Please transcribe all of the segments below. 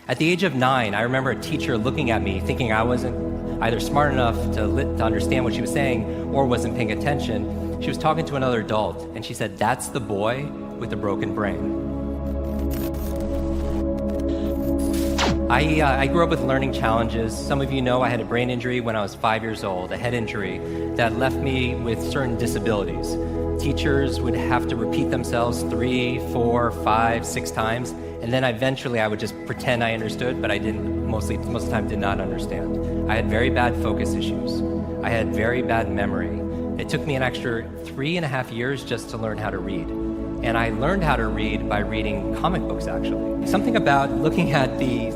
At the age of 9, I remember a teacher looking at me thinking I wasn't either smart enough to understand what she was saying or wasn't paying attention. She was talking to another adult, and she said, "That's the boy with the broken brain." I grew up with learning challenges. Some of you know I had a brain injury when I was 5 years old, a head injury that left me with certain disabilities. Teachers would have to repeat themselves 3, 4, 5, 6 times, and then eventually I would just pretend I understood, but I didn't, most of the time did not understand. I had very bad focus issues. I had very bad memory. It took me an extra 3.5 years just to learn how to read. And I learned how to read by reading comic books, actually. Something about looking at the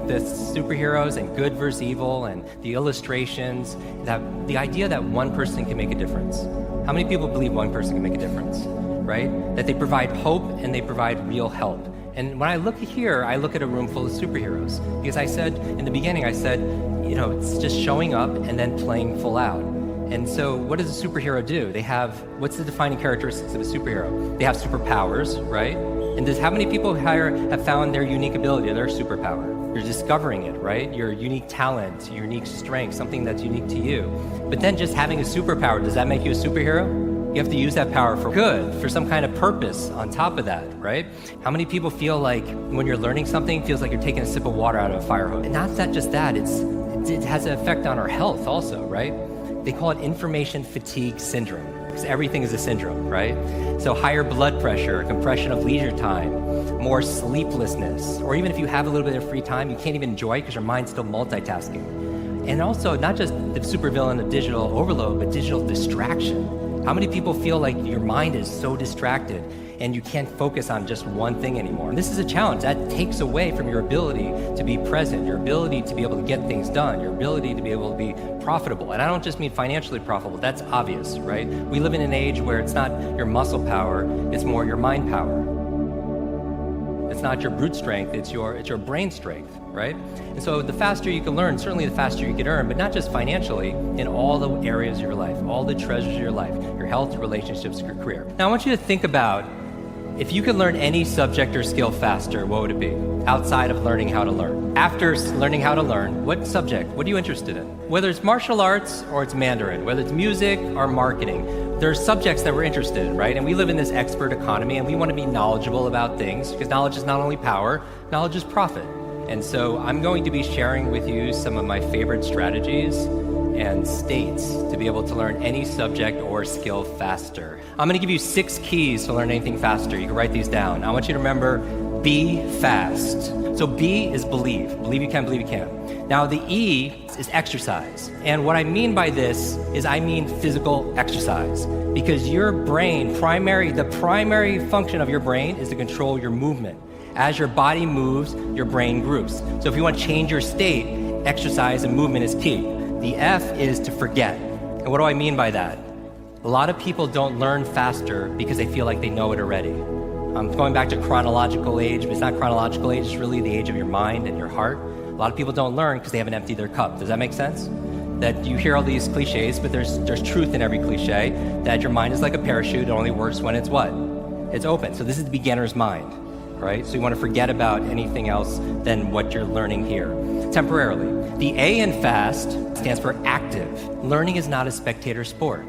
superheroes and good versus evil and the illustrations, that the idea that one person can make a difference. How many people believe one person can make a difference, right? That they provide hope and they provide real help. And when I look here, I look at a room full of superheroes. Because I said, in the beginning, I said, it's just showing up and then playing full out. And so what does a superhero do? What's the defining characteristics of a superhero? They have superpowers, right? And how many people have found their unique ability, their superpower? You're discovering it, right? Your unique talent, your unique strength, something that's unique to you. But then just having a superpower, does that make you a superhero? You have to use that power for good, for some kind of purpose on top of that, right? How many people feel like when you're learning something, it feels like you're taking a sip of water out of a fire hose? And not just that, it has an effect on our health also, right? They call it information fatigue syndrome, because everything is a syndrome, right? So higher blood pressure, compression of leisure time, more sleeplessness, or even if you have a little bit of free time, you can't even enjoy it because your mind's still multitasking. And also, not just the supervillain of digital overload, but digital distraction. How many people feel like your mind is so distracted and you can't focus on just one thing anymore? And this is a challenge. That takes away from your ability to be present, your ability to be able to get things done, your ability to be able to be profitable. And I don't just mean financially profitable. That's obvious, right? We live in an age where it's not your muscle power, it's more your mind power. It's not your brute strength, it's your brain strength, right? And so the faster you can learn, certainly the faster you can earn, but not just financially, in all the areas of your life, all the treasures of your life, your health, relationships, your career. Now I want you to think about, if you could learn any subject or skill faster, what would it be? Outside of learning how to learn. After learning how to learn, what subject? What are you interested in? Whether it's martial arts or it's Mandarin, whether it's music or marketing, there's subjects that we're interested in, right? And we live in this expert economy and we want to be knowledgeable about things because knowledge is not only power, knowledge is profit. And so I'm going to be sharing with you some of my favorite strategies and states to be able to learn any subject or skill faster. I'm going to give you 6 keys to learn anything faster. You can write these down. I want you to remember, be fast. So B is believe. Believe you can, believe you can. Now the E is exercise. And what I mean by this is I mean physical exercise. Because your brain, the primary function of your brain is to control your movement. As your body moves, your brain grooves. So if you want to change your state, exercise and movement is key. The F is to forget. And what do I mean by that? A lot of people don't learn faster because they feel like they know it already. I'm going back to chronological age, but it's not chronological age, it's really the age of your mind and your heart. A lot of people don't learn because they haven't emptied their cup. Does that make sense? That you hear all these cliches, but there's truth in every cliche, that your mind is like a parachute, it only works when it's what? It's open. So this is the beginner's mind, right? So you want to forget about anything else than what you're learning here, temporarily. The A in FAST stands for active. Learning is not a spectator sport.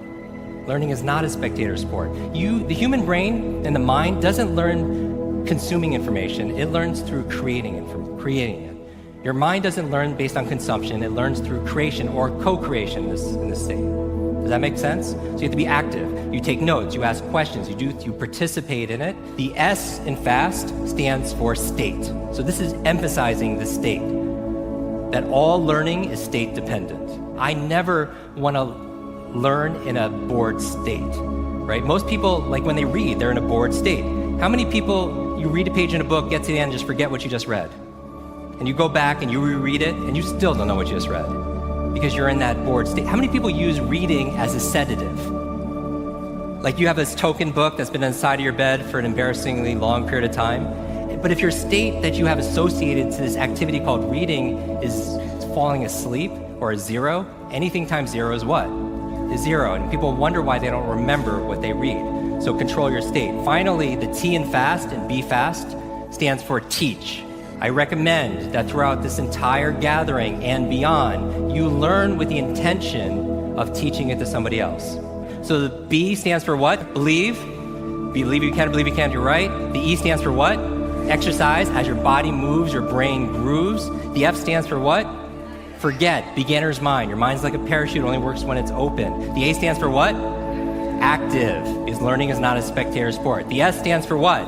Learning is not a spectator sport. The human brain and the mind doesn't learn consuming information. It learns through creating it. Your mind doesn't learn based on consumption. It learns through creation or co-creation in this state. Does that make sense? So you have to be active. You take notes, you ask questions, you participate in it. The S in FAST stands for state. So this is emphasizing the state, that all learning is state dependent. I never want to learn in a bored state, right? Most people, like when they read, they're in a bored state. How many people, you read a page in a book, get to the end, just forget what you just read? And you go back and you reread it, and you still don't know what you just read because you're in that bored state. How many people use reading as a sedative? Like you have this token book that's been inside of your bed for an embarrassingly long period of time, but if your state that you have associated to this activity called reading is falling asleep or a 0, anything times 0 is what? Is 0, and people wonder why they don't remember what they read. So control your state. Finally, the T in FAST and B FAST stands for teach. I recommend that throughout this entire gathering and beyond, you learn with the intention of teaching it to somebody else. So the B stands for what? Believe. Believe you can, believe you can, you're right. The E stands for what? Exercise. As your body moves, your brain grooves. The F stands for what? Forget. Beginner's mind. Your mind's like a parachute, only works when it's open. The A stands for what? Active, because learning is not a spectator sport. The S stands for what?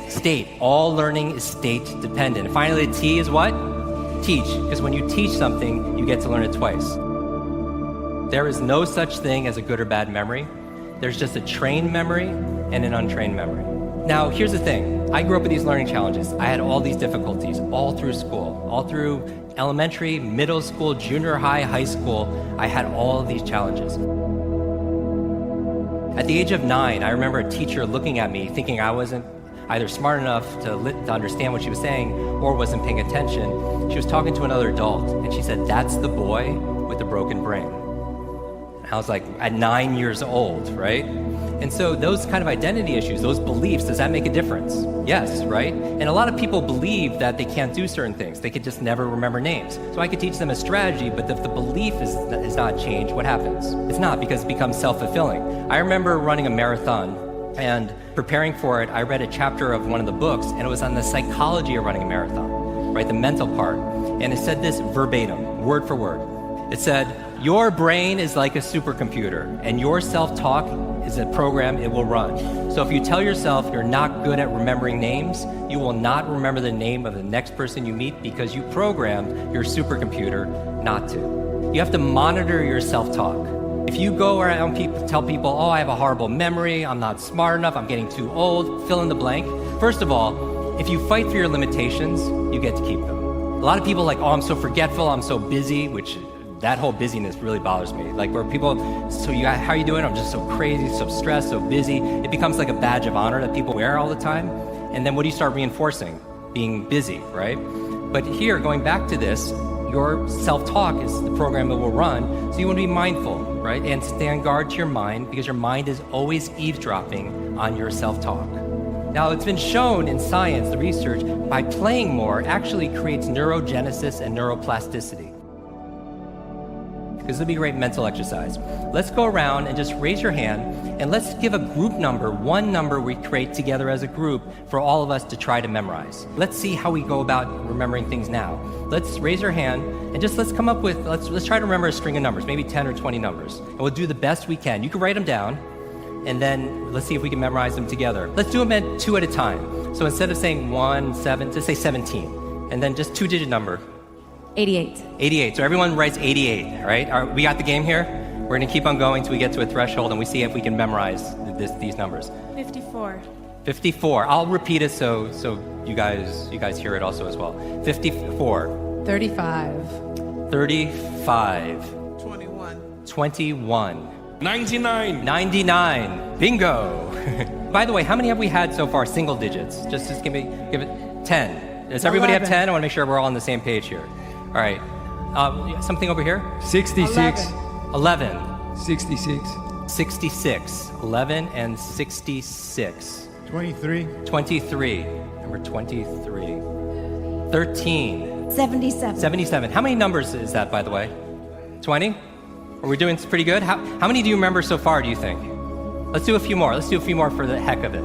State. All learning is state dependent. Finally, the T is what? Teach, because when you teach something, you get to learn it twice. There is no such thing as a good or bad memory. There's just a trained memory and an untrained memory. Now, here's the thing. I grew up with these learning challenges. I had all these difficulties all through school, all through elementary, middle school, junior high, high school. I had all of these challenges. At the age of 9, I remember a teacher looking at me thinking I wasn't either smart enough to understand what she was saying or wasn't paying attention. She was talking to another adult, and she said, "That's the boy with the broken brain." And I was like, at 9 years old, right? And so those kind of identity issues, those beliefs, does that make a difference? Yes, right? And a lot of people believe that they can't do certain things. They could just never remember names. So I could teach them a strategy, but if the belief is not changed, what happens? It's not, because it becomes self-fulfilling. I remember running a marathon, and preparing for it, I read a chapter of one of the books, and it was on the psychology of running a marathon, right? The mental part. And it said this verbatim, word for word. It said, your brain is like a supercomputer, and your self-talk is a program it will run. So if you tell yourself you're not good at remembering names, you will not remember the name of the next person you meet because you programmed your supercomputer not to. You have to monitor your self-talk. If you go around tell people, oh, I have a horrible memory, I'm not smart enough, I'm getting too old, fill in the blank. First of all, if you fight for your limitations, you get to keep them. A lot of people are like, oh, I'm so forgetful, I'm so busy, which that whole busyness really bothers me. Like where people, how are you doing? I'm just so crazy, so stressed, so busy. It becomes like a badge of honor that people wear all the time. And then what do you start reinforcing? Being busy, right? But here, going back to this, your self-talk is the program that will run. So you want to be mindful, right? And stand guard to your mind, because your mind is always eavesdropping on your self-talk. Now, it's been shown in science, the research, by playing more actually creates neurogenesis and neuroplasticity. This would be a great mental exercise. Let's go around and just raise your hand, and let's give a group number, one number we create together as a group for all of us to try to memorize. Let's see how we go about remembering things now. Let's raise your hand and just let's come up with, let's try to remember a string of numbers, maybe 10 or 20 numbers. And we'll do the best we can. You can write them down, and then let's see if we can memorize them together. Let's do them at 2 at a time. So instead of saying 1, 7, just say 17, and then just 2-digit number. 88. 88. So everyone writes 88, right? We got the game here? We're going to keep on going until we get to a threshold and we see if we can memorize these numbers. 54. 54. I'll repeat it so you guys hear it also as well. 54. 35. 35. 21. 99. Bingo. By the way, how many have we had so far? Single digits. Just give it 10. Does everybody 11. have 10? I want to make sure we're all on the same page here. All right. Something over here? 66. 11. 66. 66. 11 and 66. 23. 23. Number 23. 13. 77. 77. How many numbers is that, by the way? 20? Are we doing pretty good? How many do you remember so far, do you think? Let's do a few more. Let's do a few more for the heck of it.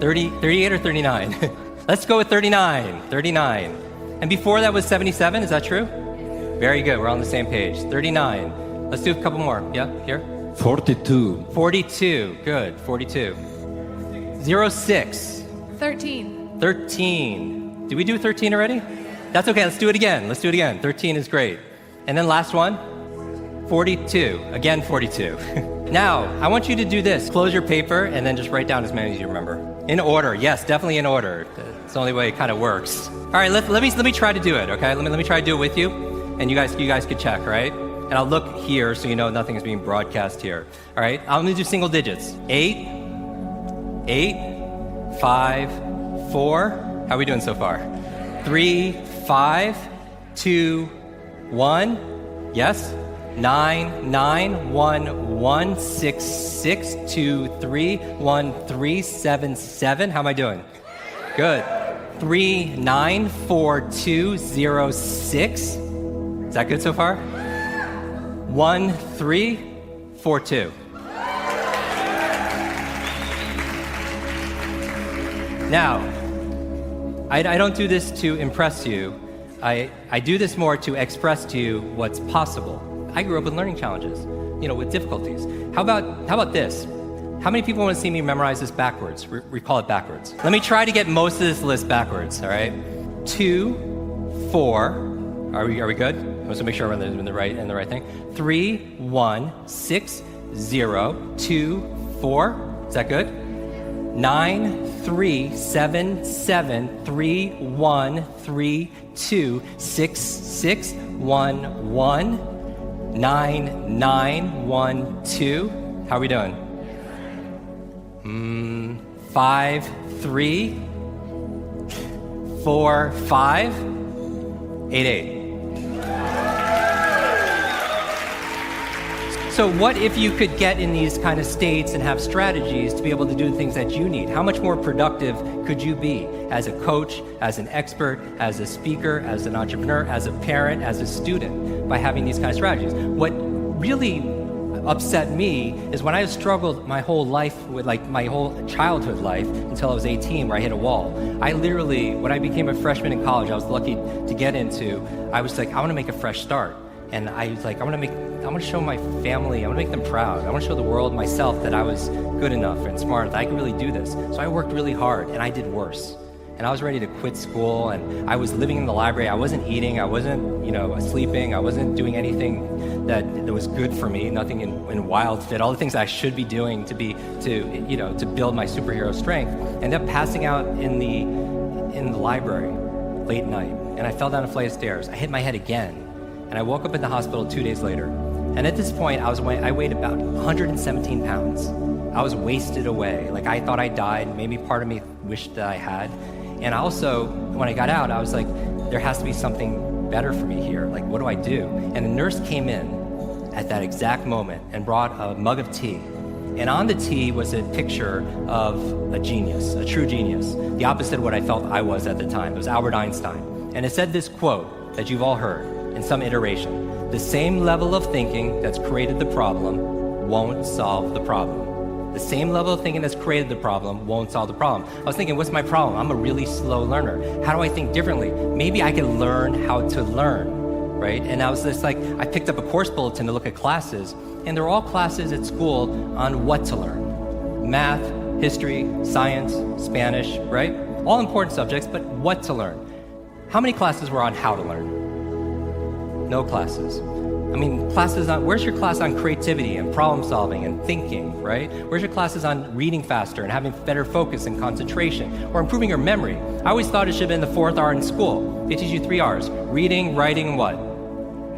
38 or 39? Let's go with 39. 39. And before that was 77, is that true? Very good, we're on the same page. 39. Let's do a couple more. Yeah, here? 42. 42, good, 42. 06. 13. 13. Did we do 13 already? That's okay, let's do it again. 13 is great. And then last one? 42. Again, 42. Now, I want you to do this. Close your paper and then just write down as many as you remember. In order, yes, definitely in order. It's the only way it kind of works. All right, let me try to do it, okay? Let me try to do it with you, and you guys could check, right? And I'll look here so you know nothing is being broadcast here. All right, I'm gonna do single digits. 8, 5, 4. How are we doing so far? 3, 5, 2, 1. Yes? 9, 1, 1, 6, 2, 3, 1, 3, 7, 7. How am I doing? Good. 394206. Is that good so far? 1342. Now, I don't do this to impress you. I do this more to express to you what's possible. I grew up with learning challenges, with difficulties. How about this? How many people want to see me memorize this backwards? Recall it backwards. Let me try to get most of this list backwards, all right? 2, 4, are we good? I want to make sure we're in the right thing. 3, 1, 6, 0, 2, 4. Is that good? 9, 3, 7, 7, 3, 1, 3, 2, 6, 6, 1, 1, 9, 9, 1, 2. How are we doing? 5, 3, 4, 5, 8, 8. So what if you could get in these kind of states and have strategies to be able to do the things that you need? How much more productive could you be as a coach, as an expert, as a speaker, as an entrepreneur, as a parent, as a student by having these kind of strategies? What really upset me is when I struggled my whole life with my whole childhood life until I was 18 where I hit a wall. I literally, when I became a freshman in college, I was lucky to get into, I was like, I want to make a fresh start. And I was like, I want to show my family, I want to make them proud. I want to show the world, myself, that I was good enough and smart, that I could really do this. So I worked really hard, and I did worse. And I was ready to quit school, and I was living in the library. I wasn't eating, I wasn't, sleeping, I wasn't doing anything that was good for me, nothing in wild fit, all the things I should be doing to build my superhero strength. Ended up passing out in the library late night, and I fell down a flight of stairs. I hit my head again. And I woke up in the hospital 2 days later. And at this point, I weighed about 117 pounds. I was wasted away. I thought I died. Maybe part of me wished that I had. And also, when I got out, I was like, there has to be something better for me here. What do I do? And the nurse came in at that exact moment and brought a mug of tea. And on the tea was a picture of a genius, a true genius, the opposite of what I felt I was at the time. It was Albert Einstein. And it said this quote that you've all heard in some iteration: the same level of thinking that's created the problem won't solve the problem. The same level of thinking that's created the problem won't solve the problem. I was thinking, what's my problem? I'm a really slow learner. How do I think differently? Maybe I can learn how to learn, right? And I was just I picked up a course bulletin to look at classes, and they're all classes at school on what to learn. Math, history, science, Spanish, right? All important subjects, but what to learn. How many classes were on how to learn? No classes. Classes on, where's your class on creativity and problem solving and thinking, right? Where's your classes on reading faster and having better focus and concentration or improving your memory? I always thought it should have been the 4th R in school. They teach you 3 R's: reading, writing, and what?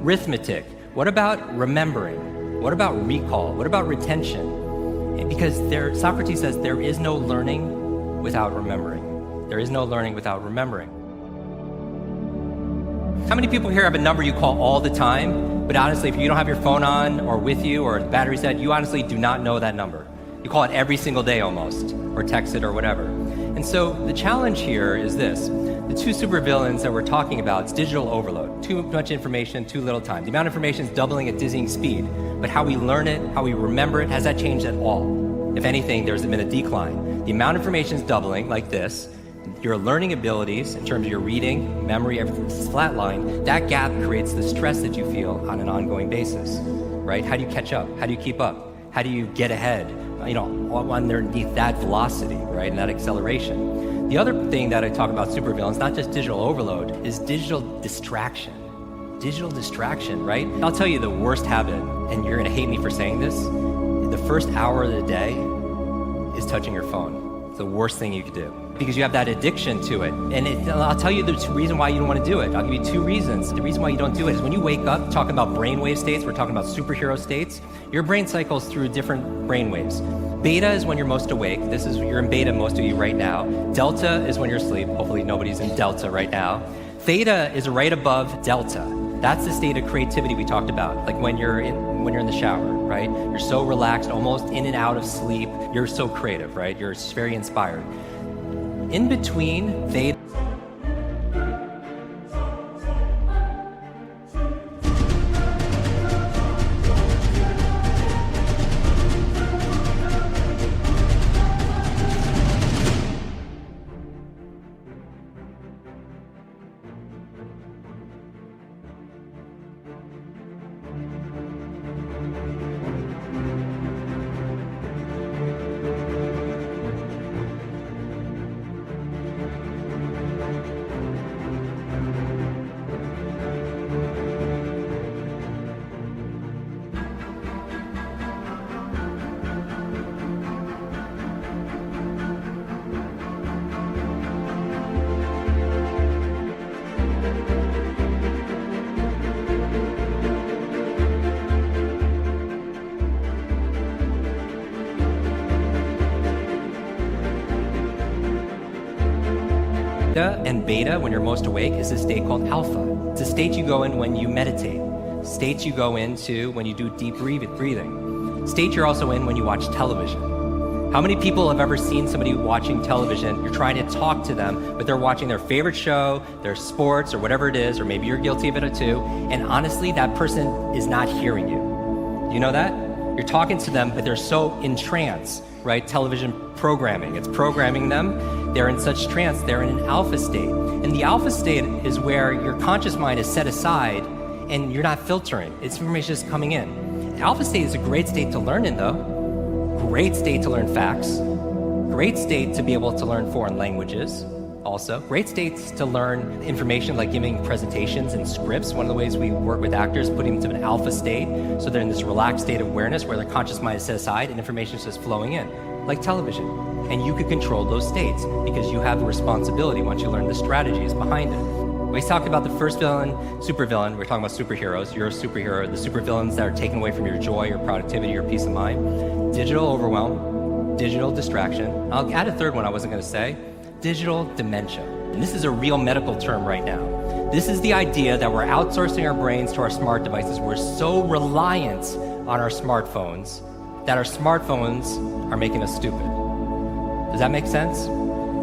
Arithmetic. What about remembering? What about recall? What about retention? Because Socrates says there is no learning without remembering. There is no learning without remembering. How many people here have a number you call all the time, but honestly, if you don't have your phone on or with you or the battery's dead, you honestly do not know that number? You call it every single day almost, or text it or whatever. And so the challenge here is this. The 2 supervillains that we're talking about is digital overload. Too much information, too little time. The amount of information is doubling at dizzying speed, but how we learn it, how we remember it, has that changed at all? If anything, there's been a decline. The amount of information is doubling like this. Your learning abilities, in terms of your reading, memory, everything's flatline. That gap creates the stress that you feel on an ongoing basis, right? How do you catch up? How do you keep up? How do you get ahead? Underneath that velocity, right, and that acceleration. The other thing that I talk about supervillains, not just digital overload, is digital distraction. Digital distraction, right? I'll tell you the worst habit, and you're gonna hate me for saying this, the first hour of the day is touching your phone. It's the worst thing you could do, because you have that addiction to it. And I'll tell you the reason why you don't want to do it. I'll give you 2 reasons. The reason why you don't do it is when you wake up, talking about brainwave states, we're talking about superhero states, your brain cycles through different brainwaves. Beta is when you're most awake. You're in beta, most of you right now. Delta is when you're asleep. Hopefully nobody's in delta right now. Theta is right above delta. That's the state of creativity we talked about, like when you're in the shower, right? You're so relaxed, almost in and out of sleep. You're so creative, right? You're very inspired. In between theta and beta, when you're most awake, is a state called alpha. It's a state you go in when you meditate. States you go into when you do deep breathing. State you're also in when you watch television. How many people have ever seen somebody watching television? You're trying to talk to them, but they're watching their favorite show, their sports, or whatever it is, or maybe you're guilty of it too, and honestly, that person is not hearing you. Do you know that? You're talking to them, but they're so in trance, right? Television programming, it's programming them. They're in such trance, they're in an alpha state. And the alpha state is where your conscious mind is set aside and you're not filtering. It's information just coming in. Alpha state is a great state to learn in though. Great state to learn facts. Great state to be able to learn foreign languages also. Great states to learn information like giving presentations and scripts. One of the ways we work with actors, putting them to an alpha state so they're in this relaxed state of awareness where their conscious mind is set aside and information is just flowing in, like television. And you could control those states because you have a responsibility once you learn the strategies behind it. We talked about the first villain, supervillain. We're talking about superheroes. You're a superhero. The supervillains that are taken away from your joy, your productivity, your peace of mind. Digital overwhelm, digital distraction. I'll add a third one I wasn't going to say. Digital dementia. And this is a real medical term right now. This is the idea that we're outsourcing our brains to our smart devices. We're so reliant on our smartphones that our smartphones are making us stupid. Does that make sense?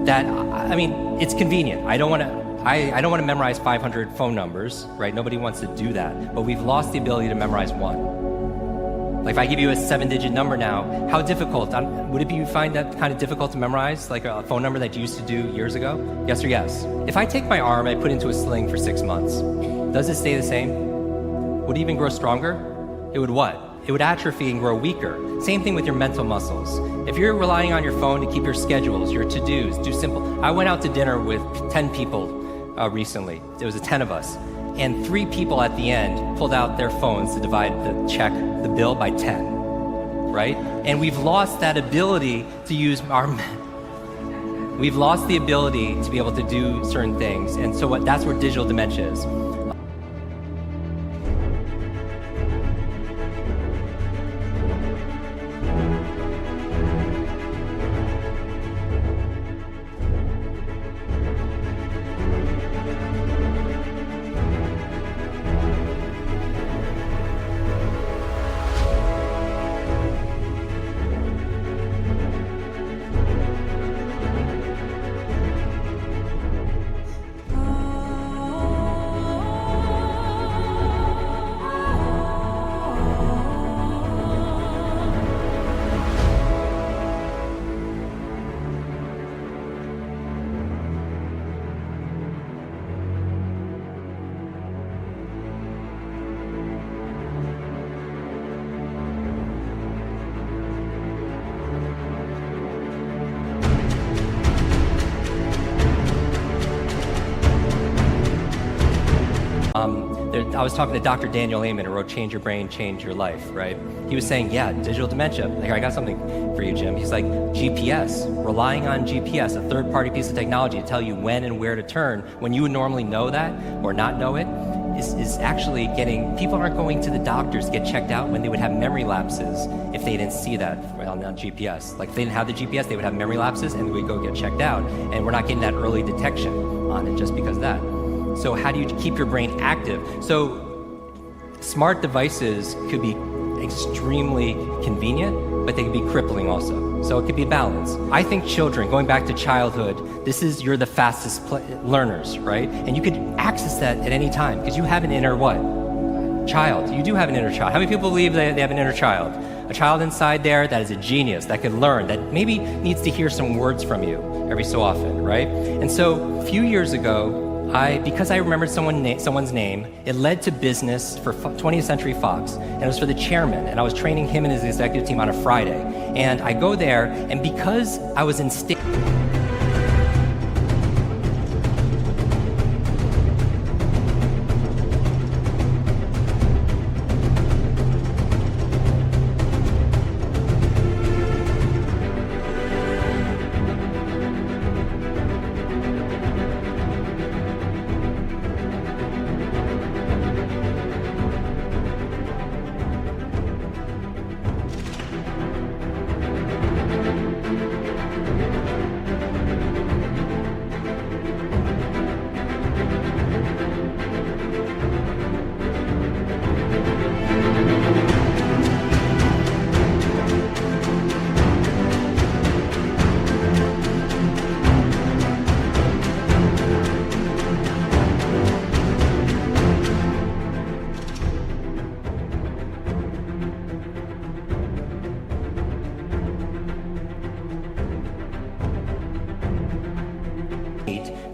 I mean, it's convenient. I don't want to memorize 500 phone numbers, right? Nobody wants to do that. But we've lost the ability to memorize one. Like if I give you a 7-digit number now, how difficult? Would you find that kind of difficult to memorize, like a phone number that you used to do years ago? Yes or yes? If I take my arm and I put it into a sling for 6 months, does it stay the same? Would it even grow stronger? It would what? It would atrophy and grow weaker. Same thing with your mental muscles. If you're relying on your phone to keep your schedules, your to-dos, do simple. I went out to dinner with 10 people recently. There was 10 of us. And 3 people at the end pulled out their phones to divide the bill by 10, right? And we've lost that ability to use we've lost the ability to be able to do certain things. And so that's where digital dementia is. I was talking to Dr. Daniel Amen, who wrote Change Your Brain, Change Your Life, right? He was saying, yeah, digital dementia. Like, I got something for you, Jim. He's like, GPS, relying on GPS, a third-party piece of technology to tell you when and where to turn, when you would normally know that or not know it, is actually people aren't going to the doctors to get checked out when they would have memory lapses if they didn't see that on GPS. Like, if they didn't have the GPS, they would have memory lapses and they would go get checked out. And we're not getting that early detection on it just because of that. So how do you keep your brain active? So smart devices could be extremely convenient, but they can be crippling also. So it could be a balance. I think children, going back to childhood, you're the fastest learners, right? And you could access that at any time because you have an inner what? Child. You do have an inner child. How many people believe they have an inner child? A child inside there that is a genius, that can learn, that maybe needs to hear some words from you every so often, right? And so a few years ago, because I remembered someone's name, it led to business for 20th Century Fox, and it was for the chairman, and I was training him and his executive team on a Friday. And I go there, and because I was in state...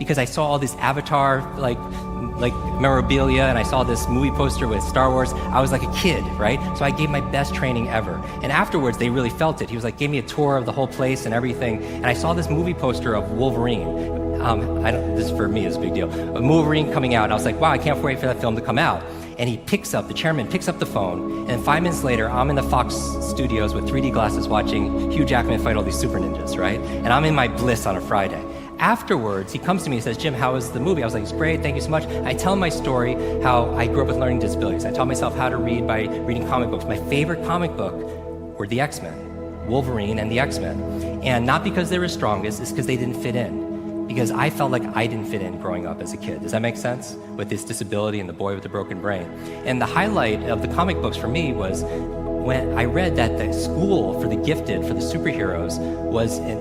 because I saw all this Avatar like memorabilia, and I saw this movie poster with Star Wars. I was like a kid, right? So I gave my best training ever. And afterwards, they really felt it. He was like, gave me a tour of the whole place and everything. And I saw this movie poster of Wolverine. This for me is a big deal. A Wolverine coming out, and I was like, wow, I can't wait for that film to come out. And the chairman picks up the phone, and 5 minutes later, I'm in the Fox studios with 3D glasses watching Hugh Jackman fight all these super ninjas, right? And I'm in my bliss on a Friday. Afterwards, he comes to me and says, Jim, how was the movie? I was like, it's great, thank you so much. I tell him my story, how I grew up with learning disabilities. I taught myself how to read by reading comic books. My favorite comic book were the X-Men, Wolverine and the X-Men. And not because they were strongest, it's because they didn't fit in. Because I felt like I didn't fit in growing up as a kid. Does that make sense? With this disability and the boy with the broken brain. And the highlight of the comic books for me was when I read that the school for the gifted, for the superheroes,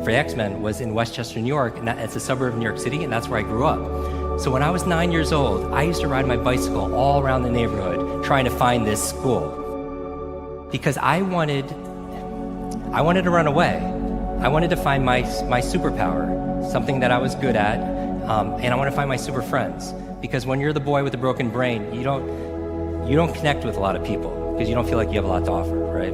for X-Men, was in Westchester, New York, and it's a suburb of New York City, and that's where I grew up. So when I was 9 years old, I used to ride my bicycle all around the neighborhood trying to find this school. Because I wanted to run away. I wanted to find my superpower, something that I was good at, and I want to find my super friends. Because when you're the boy with the broken brain, you don't connect with a lot of people, because you don't feel like you have a lot to offer, right?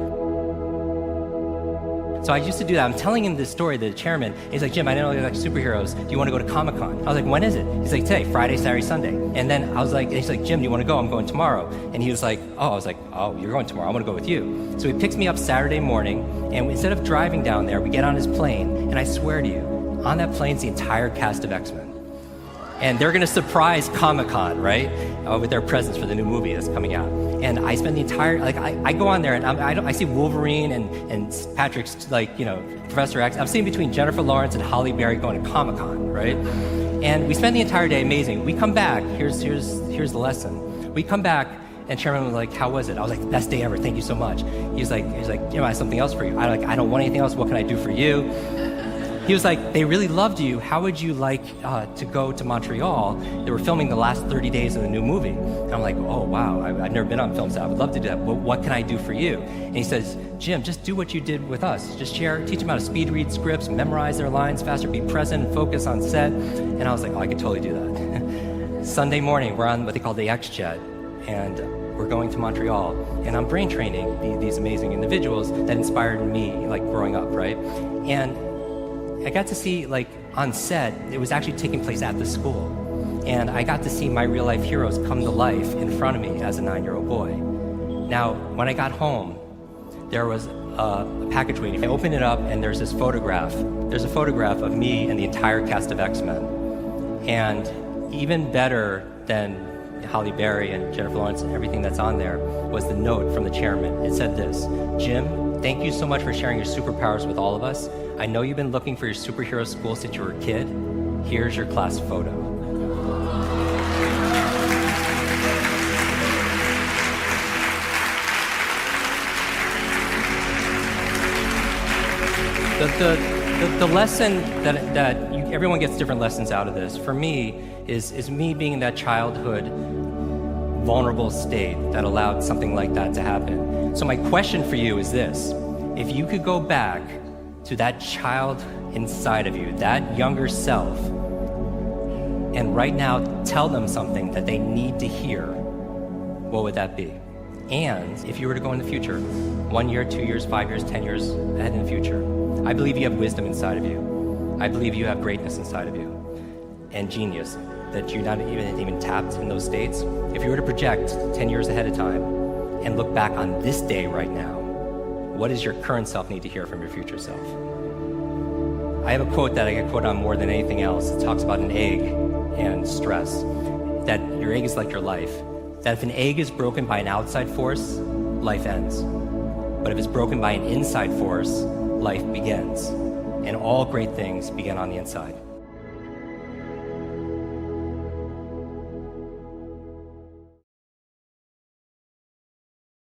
So I used to do that. I'm telling him this story, the chairman. He's like, Jim, I know you like superheroes. Do you want to go to Comic-Con? I was like, when is it? He's like, today, Friday, Saturday, Sunday. And then I was like, he's like, Jim, do you want to go? I'm going tomorrow. And he was like, oh, I was like, oh, you're going tomorrow. I want to go with you. So he picks me up Saturday morning, and instead of driving down there, we get on his plane, and I swear to you, on that plane's the entire cast of X-Men. And they're going to surprise Comic-Con, right, with their presence for the new movie that's coming out. And I spend the entire, I go on there, and I see Wolverine and Patrick's, Professor X. I'm sitting between Jennifer Lawrence and Halle Berry going to Comic-Con, right? And we spend the entire day amazing. We come back, here's the lesson. We come back, and Chairman was like, how was it? I was like, best day ever, thank you so much. He's like, Jim, I have something else for you. I don't want anything else, what can I do for you? He was like, they really loved you. How would you like to go to Montreal? They were filming the last 30 days of the new movie. And I'm like, oh, wow, I've never been on film set. I would love to do that, but what can I do for you? And he says, Jim, just do what you did with us. Just teach them how to speed read scripts, memorize their lines faster, be present, and focus on set. And I was like, oh, I could totally do that. Sunday morning, we're on what they call the X-Jet, and we're going to Montreal. And I'm brain training these amazing individuals that inspired me, growing up, right? And I got to see, on set, it was actually taking place at the school. And I got to see my real life heroes come to life in front of me as a 9-year-old boy. Now, when I got home, there was a package waiting. I opened it up, and there's this photograph. There's a photograph of me and the entire cast of X-Men. And even better than Halle Berry and Jennifer Lawrence and everything that's on there was the note from the chairman. It said this, Jim, thank you so much for sharing your superpowers with all of us. I know you've been looking for your superhero school since you were a kid. Here's your class photo. The lesson that everyone gets different lessons out of this. For me, is me being in that childhood vulnerable state that allowed something like that to happen. So my question for you is this: if you could go back to that child inside of you, that younger self, and right now tell them something that they need to hear, what would that be? And if you were to go in the future, 1 year, 2 years, 5 years, 10 years ahead in the future, I believe you have wisdom inside of you. I believe you have greatness inside of you and genius that you're not even tapped in those states. If you were to project 10 years ahead of time and look back on this day right now, what does your current self need to hear from your future self? I have a quote that I get quoted on more than anything else. It talks about an egg and stress, that your egg is like your life, that if an egg is broken by an outside force, life ends. But if it's broken by an inside force, life begins. And all great things begin on the inside.